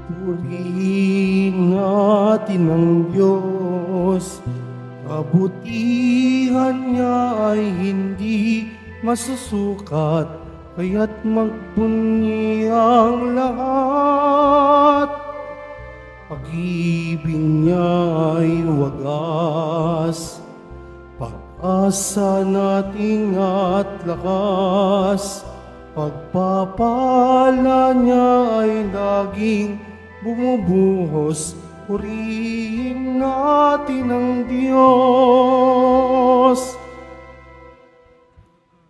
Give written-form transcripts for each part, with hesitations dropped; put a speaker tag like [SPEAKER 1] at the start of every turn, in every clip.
[SPEAKER 1] Purihin natin ang Diyos, kabutihan niya ay hindi masusukat, kaya't magpuni ang lahat. Pag-ibig niya ay wagas, pag-asa nating at lakas. Pagpapala niya ay laging bumubuhos, purihin natin ang Diyos.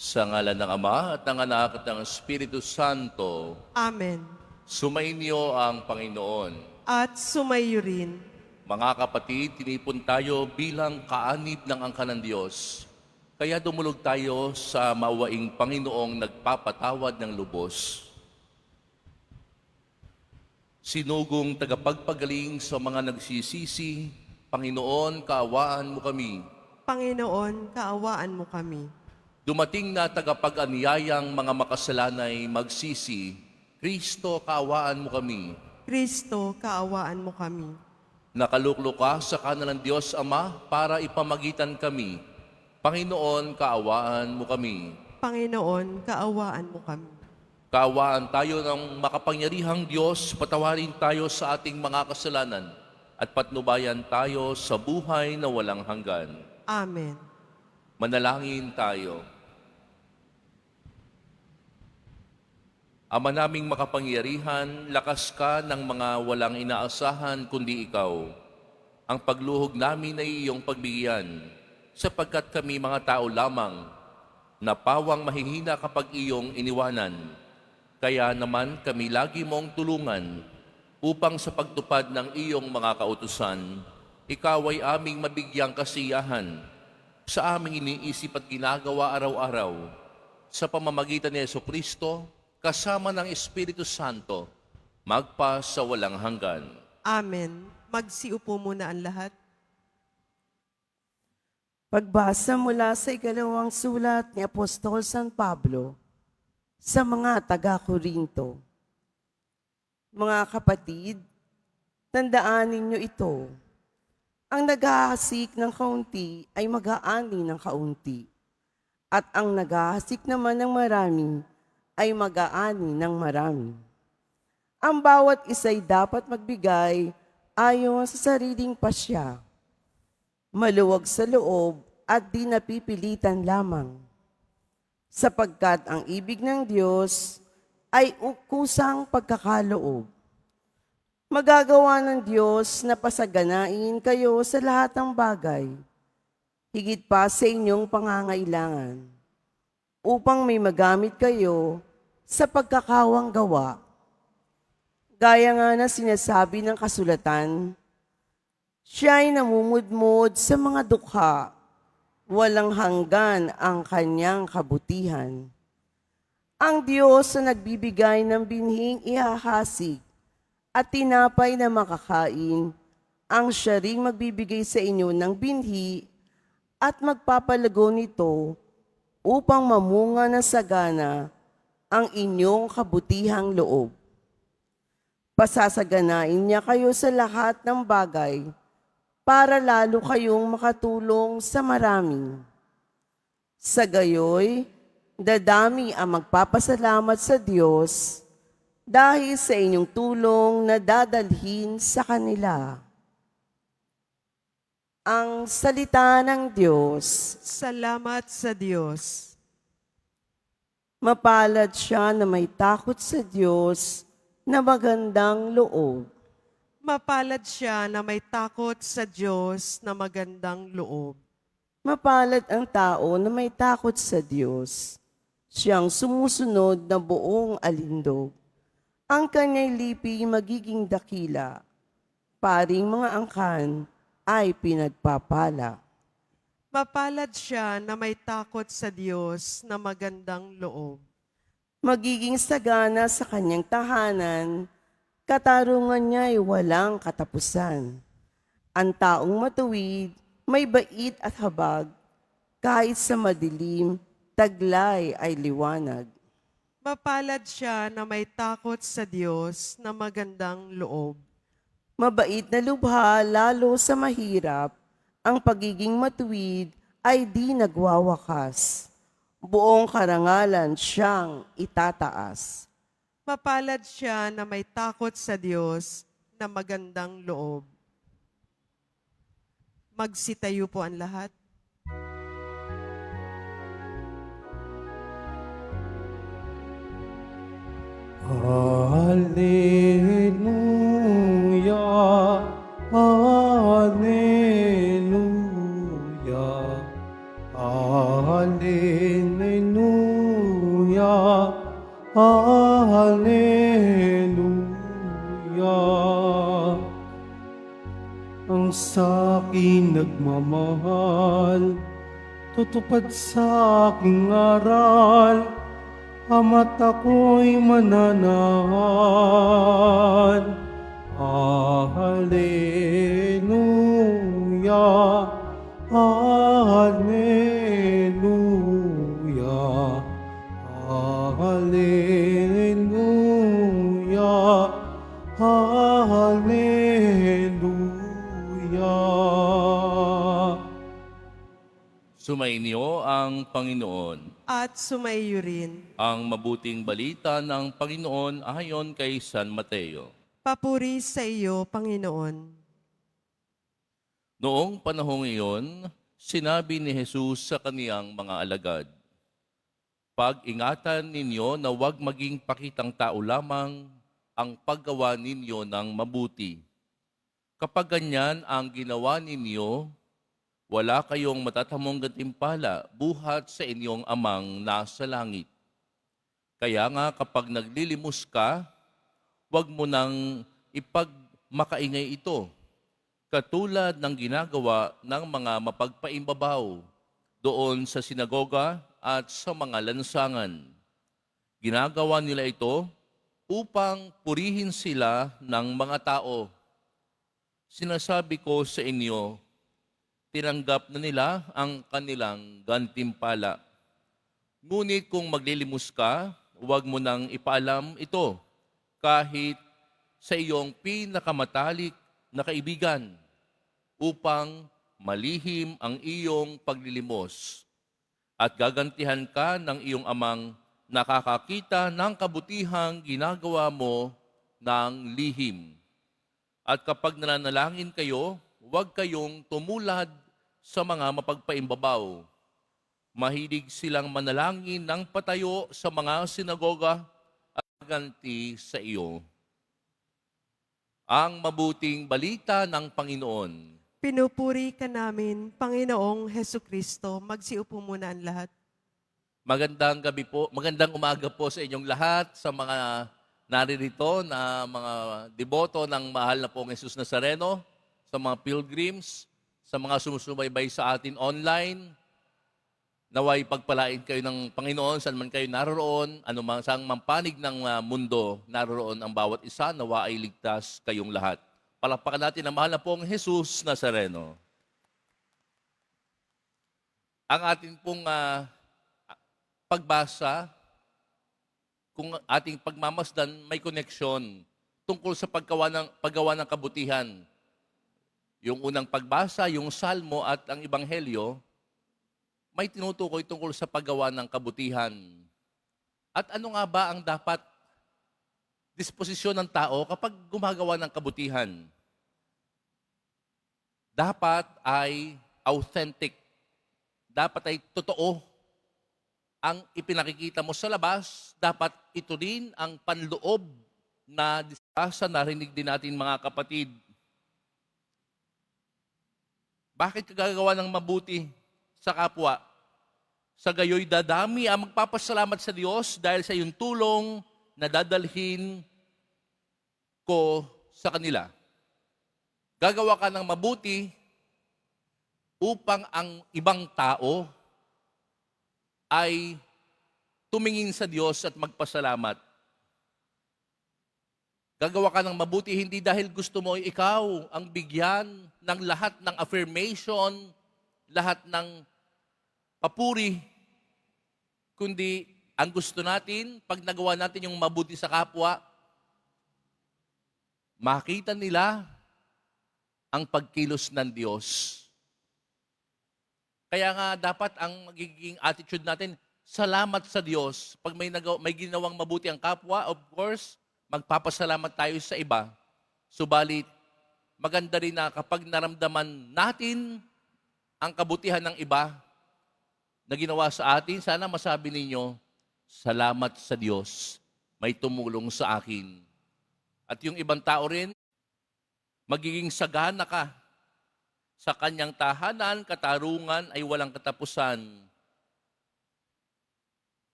[SPEAKER 2] Sa ngalan ng Ama at ng Anak at ng Espiritu Santo,
[SPEAKER 3] Amen.
[SPEAKER 2] sumainyo ang Panginoon.
[SPEAKER 3] At sumayo rin.
[SPEAKER 2] Mga kapatid, tinipon tayo bilang kaanib ng angkan ng Diyos. Kaya dumulog tayo sa mawaing Panginoong nagpapatawad ng lubos. Sinugong tagapagpagaling sa mga nagsisisi, Panginoon, kaawaan mo kami.
[SPEAKER 3] Panginoon, kaawaan mo kami.
[SPEAKER 2] Dumating na tagapag-aniyayang mga makasalanay magsisi, Kristo, kaawaan mo kami.
[SPEAKER 3] Kristo, kaawaan mo kami.
[SPEAKER 2] Nakaluklo ka sa kanan ng Diyos Ama para ipamagitan kami. Panginoon, kaawaan mo kami.
[SPEAKER 3] Panginoon, kaawaan mo kami.
[SPEAKER 2] Kaawaan tayo ng makapangyarihang Diyos, patawarin tayo sa ating mga kasalanan at patnubayan tayo sa buhay na walang hanggan.
[SPEAKER 3] Amen.
[SPEAKER 2] Manalangin tayo. Ama naming makapangyarihan, lakas ka ng mga walang inaasahan kundi ikaw. Ang pagluhog namin ay iyong pagbigyan, sapagkat kami mga tao lamang, na pawang mahihina kapag iyong iniwanan. Kaya naman kami lagi mong tulungan, upang sa pagtupad ng iyong mga kautusan, ikaw ay aming mabigyang kasiyahan, sa aming iniisip at ginagawa araw-araw, sa pamamagitan ni Jesucristo, kasama ng Espiritu Santo, magpa sa walang hanggan.
[SPEAKER 3] Amen. Magsiupo muna ang lahat.
[SPEAKER 4] Pagbasa mula sa ikalawang sulat ni Apostol San Pablo sa mga taga-Korinto. Mga kapatid, tandaan ninyo ito. Ang naghahasik ng kaunti ay mag-aani ng kaunti. At ang naghahasik naman ng marami ay mag-aani ng marami. Ang bawat isa'y dapat magbigay ayon sa sariling pasya, maluwag sa loob at di napipilitan lamang. Sapagkat ang ibig ng Diyos ay kusang pagkakaloob. Magagawa ng Diyos na pasaganain kayo sa lahat ng bagay, higit pa sa inyong pangangailangan, upang may magamit kayo sa pagkakawang gawa. Gaya nga na sinasabi ng kasulatan, siya'y namumudmod sa mga dukha, walang hanggan ang kanyang kabutihan. Ang Diyos na nagbibigay ng binhing ihahasik at tinapay na makakain, ang siya ring magbibigay sa inyo ng binhi at magpapalago nito upang mamunga ng sagana ang inyong kabutihang loob. Pasasaganain niya kayo sa lahat ng bagay para lalo kayong makatulong sa marami. Sa gayoy, dadami ang magpapasalamat sa Diyos dahil sa inyong tulong na dadalhin sa kanila. Ang salita ng Diyos.
[SPEAKER 3] Salamat sa Diyos.
[SPEAKER 4] Mapalad siya na may takot sa Diyos na magandang loob.
[SPEAKER 3] Mapalad siya na may takot sa Diyos na magandang loob.
[SPEAKER 4] Mapalad ang tao na may takot sa Diyos, siyang sumusunod na buong alindog. Ang kanya'y lipi magiging dakila, paring mga angkan ay pinagpapala.
[SPEAKER 3] Mapalad siya na may takot sa Diyos na magandang loob.
[SPEAKER 4] Magiging sagana sa kanyang tahanan, katarungan niya ay walang katapusan. Ang taong matuwid, may bait at habag, kahit sa madilim, taglay ay liwanag.
[SPEAKER 3] Mapalad siya na may takot sa Diyos na magandang loob.
[SPEAKER 4] Mabait na lubha lalo sa mahirap, ang pagiging matuwid ay di nagwawakas. Buong karangalan siyang itataas.
[SPEAKER 3] Mapalad siya na may takot sa Diyos na magandang loob. Magsitayo po ang lahat.
[SPEAKER 1] Hallelujah, Hallelujah, Hallelujah, Hallelujah. Ang sa'kin nagmamahal, tutupad sa aking aral, ama't ako'y mananahan. Hallelujah, Hallelujah, Hallelujah, Hallelujah.
[SPEAKER 2] Sumainyo ang Panginoon.
[SPEAKER 3] At sumaiyo rin.
[SPEAKER 2] Ang mabuting balita ng Panginoon ayon kay San Mateo.
[SPEAKER 3] Papuri sa iyo, Panginoon.
[SPEAKER 2] Noong panahong iyon, sinabi ni Jesus sa kaniyang mga alagad, "Pag-ingatan ninyo na huwag maging pakitang tao lamang ang paggawa ninyo ng mabuti. Kapag ganyan ang ginawa ninyo, wala kayong matatamong gantimpala buhat sa inyong amang nasa langit. Kaya nga kapag naglilimos ka, huwag mo nang ipagmakaingay ito, katulad ng ginagawa ng mga mapagpaimbabaw doon sa sinagoga at sa mga lansangan. Ginagawa nila ito upang purihin sila ng mga tao. Sinasabi ko sa inyo, tinanggap na nila ang kanilang gantimpala. Ngunit kung maglilimos ka, huwag mo nang ipaalam ito kahit sa iyong pinakamatalik na kaibigan upang malihim ang iyong paglilimos. At gagantihan ka ng iyong amang nakakakita ng kabutihang ginagawa mo ng lihim. At kapag nananalangin kayo, huwag kayong tumulad sa mga mapagpaimbabaw. Mahilig silang manalangin ng patayo sa mga sinagoga at ganti sa iyo." Ang mabuting balita ng Panginoon.
[SPEAKER 3] Pinupuri ka namin, Panginoong Heso Kristo. Magsiupo muna ang lahat.
[SPEAKER 2] Magandang gabi po, magandang umaga po sa inyong lahat, sa mga naririto na mga deboto ng mahal na pong Jesus Nazareno, sa mga pilgrims, sa mga sumusubaybay sa atin online. Naway pagpalain kayo ng Panginoon saan man kayo naroon, anumang sang mampanig ng mundo naroon ang bawat isa, nawa ay ligtas kayong lahat. Palakpakan natin ang mahal na pong Jesus Nazareno. Ang ating pong pagbasa, kung ating pagmamasdan, may koneksyon tungkol sa paggawa ng kabutihan. Yung unang pagbasa, yung Salmo at ang Ebanghelyo, may tinutukoy tungkol sa paggawa ng kabutihan. At ano nga ba ang dapat disposisyon ng tao kapag gumagawa ng kabutihan? Dapat ay authentic. Dapat ay totoo. Ang ipinakikita mo sa labas, dapat ito rin ang panloob na disasa narinig din natin mga kapatid. Bakit ka gagawa ng mabuti sa kapwa? Sa gayoy dadami ang magpapasalamat sa Diyos dahil sa iyong tulong na dadalhin ko sa kanila. Gagawa ka ng mabuti upang ang ibang tao ay tumingin sa Diyos at magpasalamat. Gagawa ka ng mabuti hindi dahil gusto mo ikaw ang bigyan ng lahat ng affirmation, lahat ng papuri, kundi ang gusto natin, pag nagawa natin yung mabuti sa kapwa, makita nila ang pagkilos ng Diyos. Kaya nga dapat ang magiging attitude natin, salamat sa Diyos. Pag may ginawang mabuti ang kapwa, of course, magpapasalamat tayo sa iba. Subalit, maganda rin na kapag naramdaman natin ang kabutihan ng iba na ginawa sa atin, sana masabi ninyo, salamat sa Diyos, may tumulong sa akin. At yung ibang tao rin, magiging sagana ka sa kanyang tahanan, katarungan ay walang katapusan.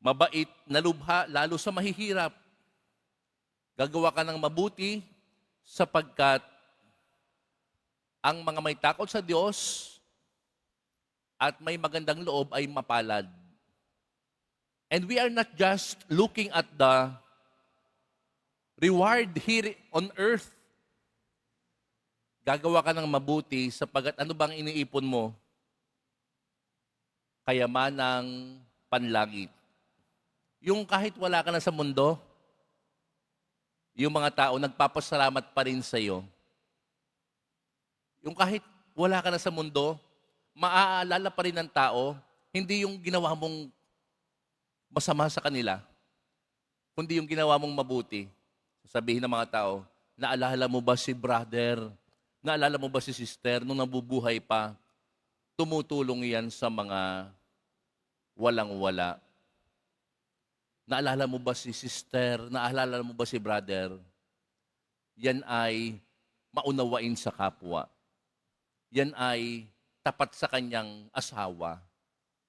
[SPEAKER 2] Mabait na lubha, lalo sa mahihirap. Gagawa ka ng mabuti sapagkat ang mga may takot sa Diyos at may magandang loob ay mapalad. And we are not just looking at the reward here on earth. Gagawa ka ng mabuti sapagkat ano bang iniipon mo? Kayamanang panlangit. Yung kahit wala ka na sa mundo, yung mga tao nagpapasalamat pa rin sa iyo. Yung kahit wala ka na sa mundo, maaalala pa rin ng tao, hindi yung ginawa mong masama sa kanila, kundi yung ginawa mong mabuti. Sabihin ng mga tao, naalala mo ba si brother? Naalala mo ba si sister nung nabubuhay pa? Tumutulong yan sa mga walang-wala. Naalala mo ba si sister? Naalala mo ba si brother? Yan ay maunawain sa kapwa. Yan ay tapat sa kanyang asawa.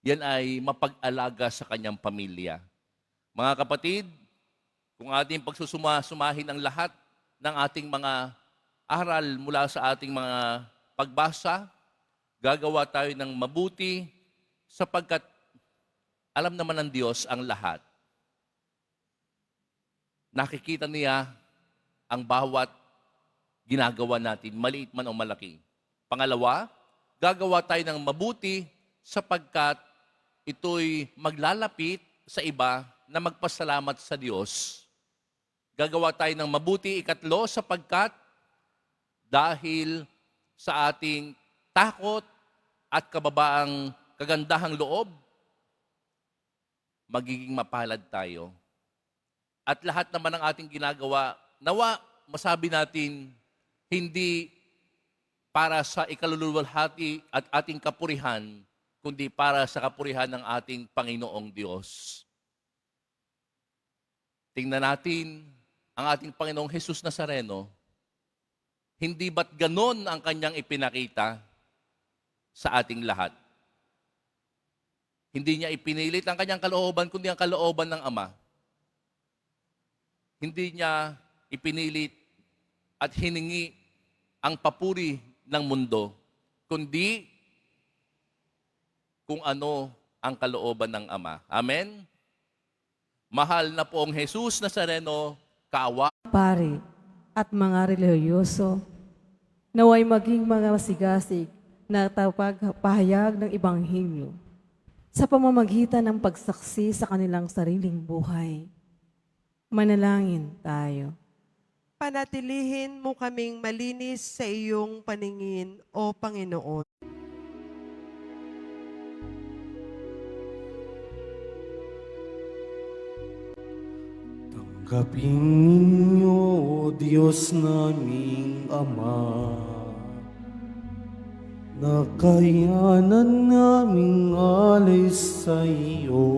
[SPEAKER 2] Yan ay mapag-alaga sa kanyang pamilya. Mga kapatid, kung ating pagsusumahin ang lahat ng ating mga aral mula sa ating mga pagbasa, gagawa tayo ng mabuti sapagkat alam naman ng Diyos ang lahat. Nakikita niya ang bawat ginagawa natin, maliit man o malaki. Pangalawa, gagawa tayo ng mabuti sapagkat ito'y maglalapit sa iba na magpasalamat sa Diyos. Gagawa tayo ng mabuti, ikatlo, sapagkat dahil sa ating takot at kababaang kagandahang loob, magiging mapalad tayo. At lahat naman ng ating ginagawa, nawa masabi natin, hindi para sa ikaluluwalhati at ating kapurihan, kundi para sa kapurihan ng ating Panginoong Diyos. Tingnan natin ang ating Panginoong Jesus Nazareno. Hindi ba't ganon ang kanyang ipinakita sa ating lahat? Hindi niya ipinilit ang kanyang kalooban, kundi ang kalooban ng Ama. Hindi niya ipinilit at hiningi ang papuri ng mundo, kundi kung ano ang kalooban ng Ama. Amen? Mahal na poong Jesus Nazareno, kaawa.
[SPEAKER 5] Pare at mga relihiyoso, naway maging mga masigasig na pahayag ng Ebanghelyo sa pamamagitan ng pagsaksi sa kanilang sariling buhay. Manalangin tayo.
[SPEAKER 3] Panatilihin mo kaming malinis sa iyong paningin, O Panginoon.
[SPEAKER 1] Tanggapin ninyo, O Diyos naming Ama, na kayanan naming alay sa iyo.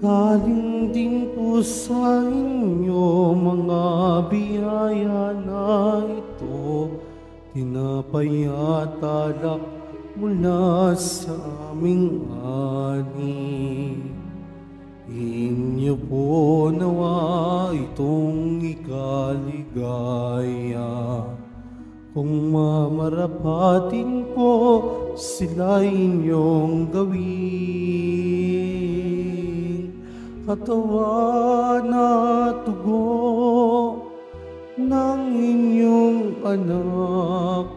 [SPEAKER 1] Galing din po sa inyo mga biyaya na ito, tinapay at alak mula sa aming ani. Inyo po nawa itong ikaligaya, kung mamarapatin po sila inyong gawin. Katawan at tugo ng inyong anak,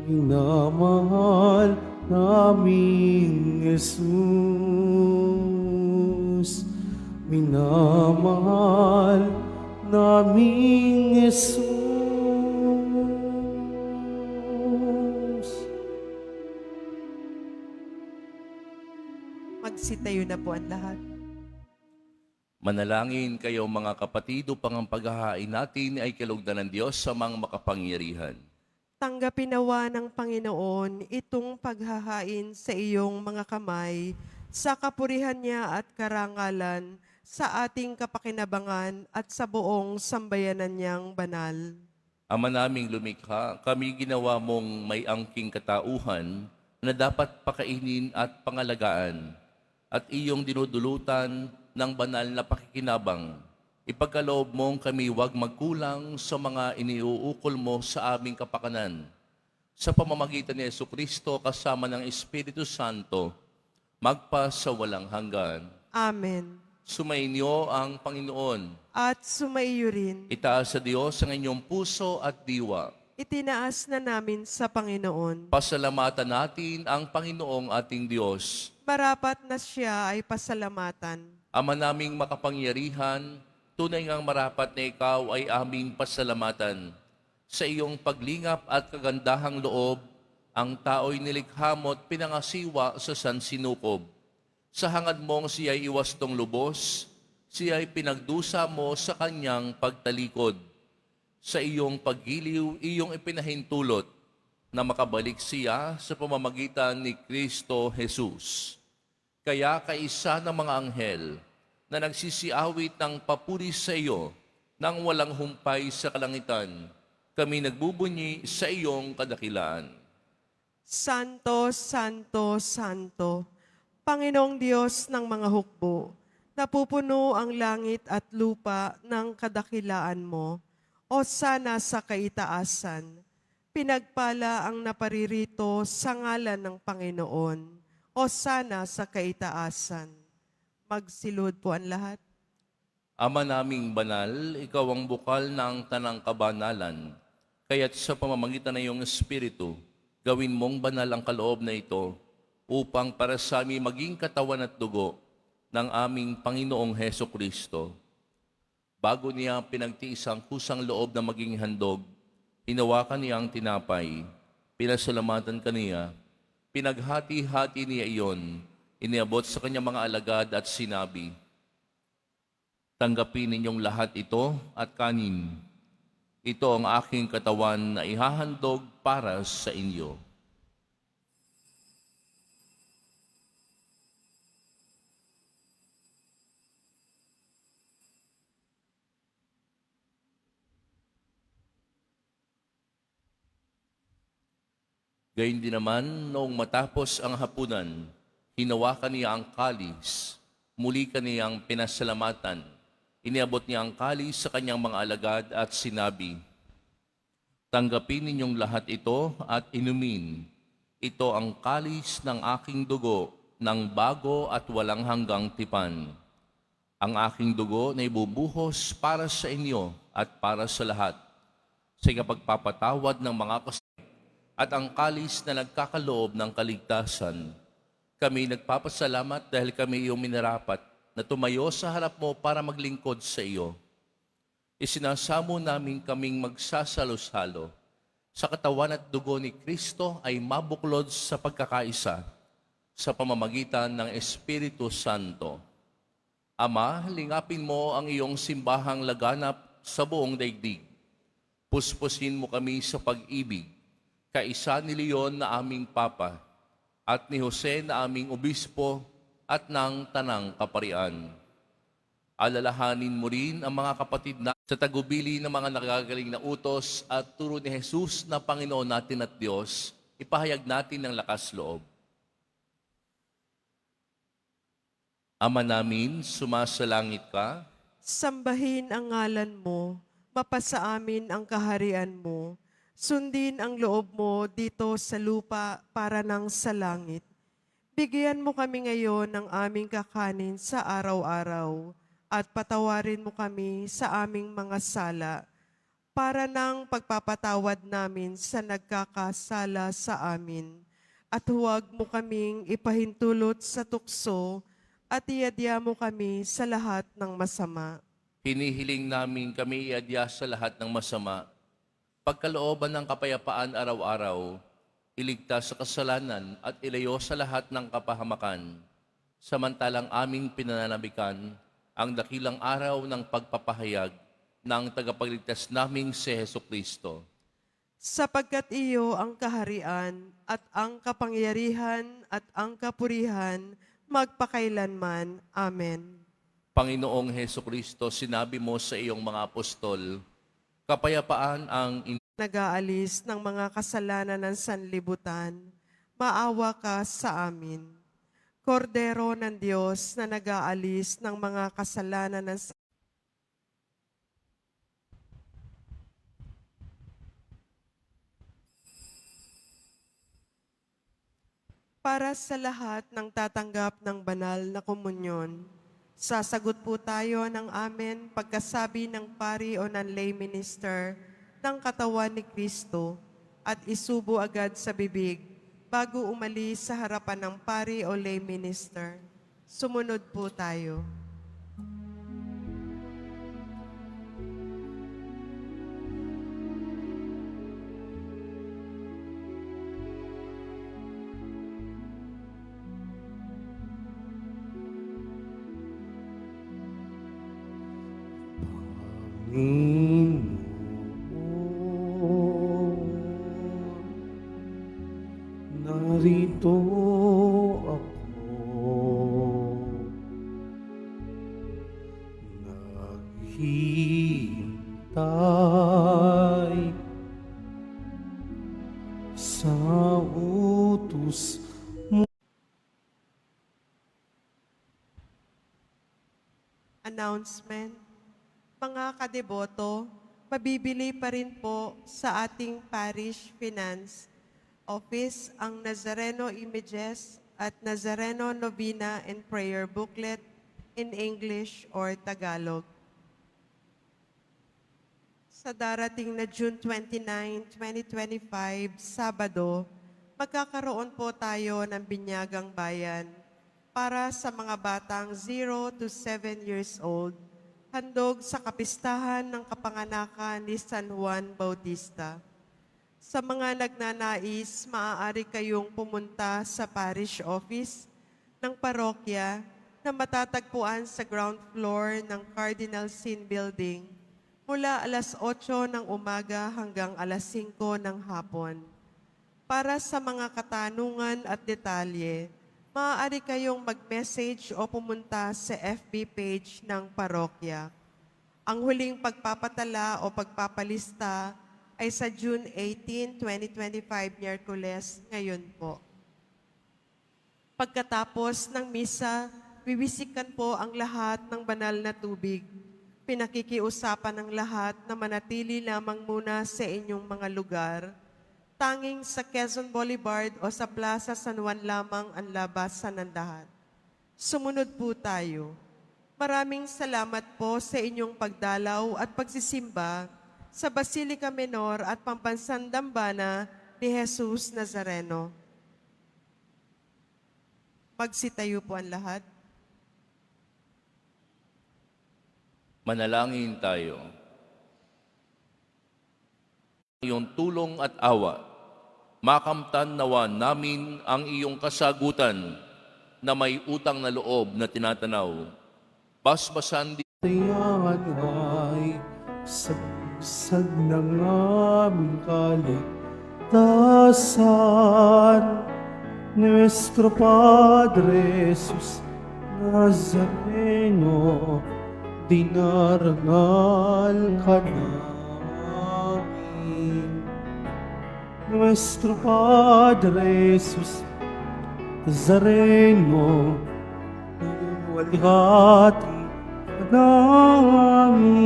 [SPEAKER 1] minamahal naming Jesus, minamahal naming Jesus.
[SPEAKER 3] Magsitayo na po ang lahat.
[SPEAKER 2] Manalangin kayo mga kapatid upang ang paghahain natin ay kalugdan ng Diyos sa mga makapangyarihan.
[SPEAKER 3] Tanggapin nawa ng Panginoon itong paghahain sa iyong mga kamay, sa kapurihan niya at karangalan, sa ating kapakinabangan at sa buong sambayanan niyang banal.
[SPEAKER 2] Ama naming lumikha, kami ginawa mong may angking katauhan na dapat pakainin at pangalagaan at iyong dinudulutan ng banal na pakikinabang. Ipagkaloob mong kami huwag magkulang sa mga iniuukol mo sa aming kapakanan. Sa pamamagitan ni Jesucristo kasama ng Espiritu Santo, magpa sa walang hanggan.
[SPEAKER 3] Amen.
[SPEAKER 2] Sumainyo ang Panginoon.
[SPEAKER 3] At sumaiyo rin,
[SPEAKER 2] Itaas sa Diyos ang inyong puso at diwa.
[SPEAKER 3] itinaas na namin sa Panginoon.
[SPEAKER 2] Pasalamatan natin ang Panginoong ating Diyos.
[SPEAKER 3] Marapat na siya ay pasalamatan.
[SPEAKER 2] Ama naming makapangyarihan, tunay ngang marapat na ikaw ay aming pasalamatan. Sa iyong paglingap at kagandahang loob, ang tao'y nilikha mo at pinangasiwa sa sansinukob. Sa hangad mong siya'y iwastong lubos, siya'y pinagdusa mo sa kanyang pagtalikod. Sa iyong paggiliw, iyong ipinahintulot na makabalik siya sa pamamagitan ni Kristo Jesus. Kaya kaisa ng mga anghel na nagsisiawit ng papuri sa iyo nang walang humpay sa kalangitan, kami nagbubunyi sa iyong kadakilaan.
[SPEAKER 3] Santo, Santo, Santo, Panginoong Diyos ng mga hukbo, napupuno ang langit at lupa ng kadakilaan mo, o sana sa kaitaasan. Pinagpala ang naparirito sa ngalan ng Panginoon, o sana sa kaitaasan. Magsilod po ang lahat.
[SPEAKER 2] Ama naming banal, ikaw ang bukal ng tanang kabanalan, kaya't sa pamamagitan ng iyong Espiritu, gawin mong banal ang kaloob na ito, upang para sa amin maging katawan at dugo ng aming Panginoong Heso Kristo. Bago niya pinagtiis ang kusang loob na maging handog, hinawakan niya ang tinapay, pinasalamatan kaniya, pinaghati-hati niya iyon, iniabot sa kanyang mga alagad at sinabi, tanggapin ninyong lahat ito at kanin. Ito ang aking katawan na ihahandog para sa inyo. Gayun din naman, noong matapos ang hapunan, hinawakan niya ang kalis, muli kaniyang pinasalamatan. Iniabot niya ang kalis sa kanyang mga alagad at sinabi, tanggapin ninyong lahat ito at inumin. Ito ang kalis ng aking dugo ng bago at walang hanggang tipan. Ang aking dugo na ibubuhos para sa inyo at para sa lahat, sa ikapagpapatawad ng mga kasalanan at ang kalis na nagkakaloob ng kaligtasan. Kami nagpapasalamat dahil kami iyong minarapat na tumayo sa harap mo para maglingkod sa iyo. Isinasamo namin kaming magsasalos-halo sa katawan at dugo ni Kristo ay mabuklod sa pagkakaisa sa pamamagitan ng Espiritu Santo. Ama, lingapin mo ang iyong simbahang laganap sa buong daigdig. Puspusin mo kami sa pag-ibig, kaisa ni Leon na aming Papa, at ni Jose na aming Obispo, at ng Tanang Kaparian. Alalahanin mo rin ang mga kapatid na sa tagubili ng mga nagagaling na utos at turo ni Jesus na Panginoon natin at Diyos, ipahayag natin ng lakas loob. Ama namin, sumasalangit ka,
[SPEAKER 3] Sambahin ang ngalan mo, mapasa amin ang kaharian mo, sundin ang loob mo dito sa lupa para nang sa langit. Bigyan mo kami ngayon ng aming kakanin sa araw-araw at patawarin mo kami sa aming mga sala para nang pagpapatawad namin sa nagkakasala sa amin. at huwag mo kaming ipahintulot sa tukso at iadya mo kami sa lahat ng masama.
[SPEAKER 2] Hinihiling namin kami iadya sa lahat ng masama, pagkalooban ng kapayapaan araw-araw, iligtas sa kasalanan at ilayo sa lahat ng kapahamakan, samantalang aming pinananabikan ang dakilang araw ng pagpapahayag ng tagapagligtas naming si Hesukristo.
[SPEAKER 3] Sapagkat iyo ang kaharian at ang kapangyarihan at ang kapurihan magpakailanman. Amen.
[SPEAKER 2] Panginoong Hesukristo, sinabi mo sa iyong mga apostol, kapayapaan ang
[SPEAKER 3] Nag-aalis ng mga kasalanan ng sanlibutan, maawa ka sa amin. Kordero ng Diyos na nag-aalis ng mga kasalanan ng para sa lahat ng tatanggap ng banal na komunyon, sasagot po tayo ng amen pagkasabi ng pari o ng lay minister ng katawan ni Kristo at isubo agad sa bibig bago umalis sa harapan ng pari o lay minister. Sumunod po tayo.
[SPEAKER 1] Panginoon, narito ako, naghihintay sa utos mo.
[SPEAKER 3] Announcement. Mga kadeboto, mabibili pa rin po sa ating parish finance office ang Nazareno Images at Nazareno Novena and Prayer Booklet in English or Tagalog. Sa darating na June 29, 2025, Sabado, magkakaroon po tayo ng Binyagang Bayan para sa mga batang 0 to 7 years old, handog sa kapistahan ng kapanganakan ni San Juan Bautista. Sa mga nagnanais, maaari kayong pumunta sa parish office ng parokya na matatagpuan sa ground floor ng Cardinal Sin Building mula alas 8 ng umaga hanggang alas 5 ng hapon. Para sa mga katanungan at detalye, maaari kayong mag-message o pumunta sa FB page ng parokya. Ang huling pagpapatala o pagpapalista ay sa June 18, 2025, Miyerkules, ngayon po. Pagkatapos ng misa, wiwisikan po ang lahat ng banal na tubig. Pinakikiusapan ng lahat na manatili lamang muna sa inyong mga lugar. Tanging sa Quezon Boulevard o sa Plaza San Juan lamang ang labasan ng lahat. Sumunod po tayo. Maraming salamat po sa inyong pagdalaw at pagsisimba sa Basilica Menor at Pambansang Dambana ni Jesus Nazareno. Magsitayo po ang lahat.
[SPEAKER 2] Manalangin tayo. Iyong tulong at awa, makamtan nawa namin ang iyong kasagutan na may utang na loob na tinatanaw. Basbasan di
[SPEAKER 1] Tayan ay sagsag ng aming kaligtasan. Nuestro Padre Jesus Nazareno, dinarangal ka namin. Nuestro Padre Jesus Nazareno, walhati namin.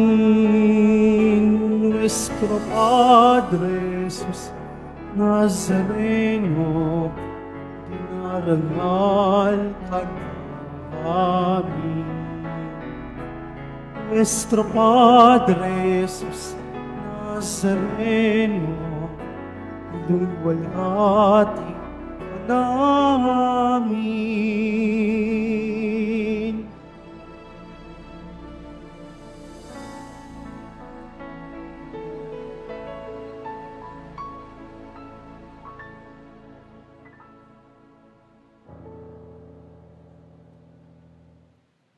[SPEAKER 1] Nuestro Padre Jesus Nazareno, dinarangal ka namin. Nuestro Padre Jesus Nazareno, luwalhati namin.